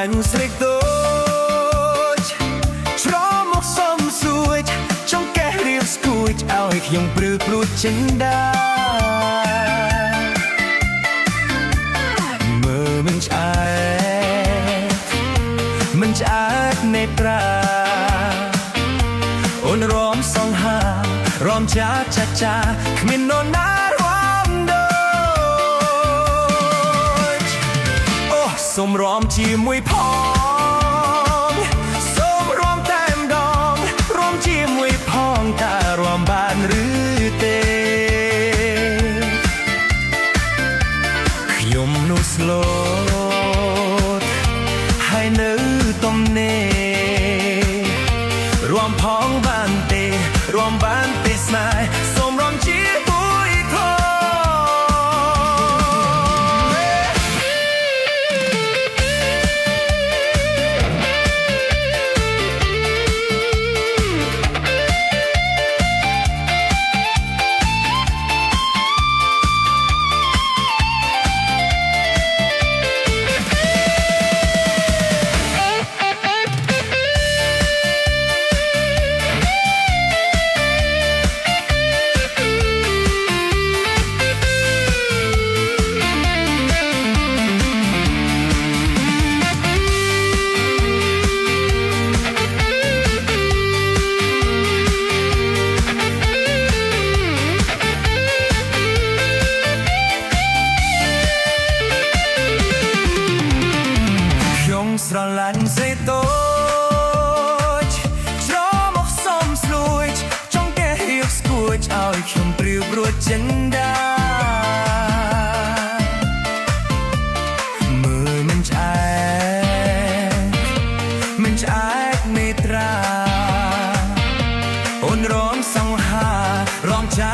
ញស្រេកតូចច្រមមកសំសួចចង់កេះរៀបស្គួចឲ្យខ្ញុំព្រឺព្រួតចិនដាមើលមិនឆ្អែតនេត្រាអូនរំសង្ហារំចាគ្មាននរណារំដូចអូសូមរំជាមួយផងសូមរំតែម្ដងរំជាមួយផងតើរំបានឬទេខ្ញុំនោះស្លូតហើយនៅទំនេររំផងបានទេរំបានទេស្នេហ៍សូមរំជាមួយផងស្រឡាញ់ស្រីតូចច្រមកសំស្លួចចង់កេះរៀបស្គួចឲ្យខ្ញុំព្រាវព្រួតចិនដាមើលមិនឆ្អែតនេត្រាអូនរំសង្ហារំចា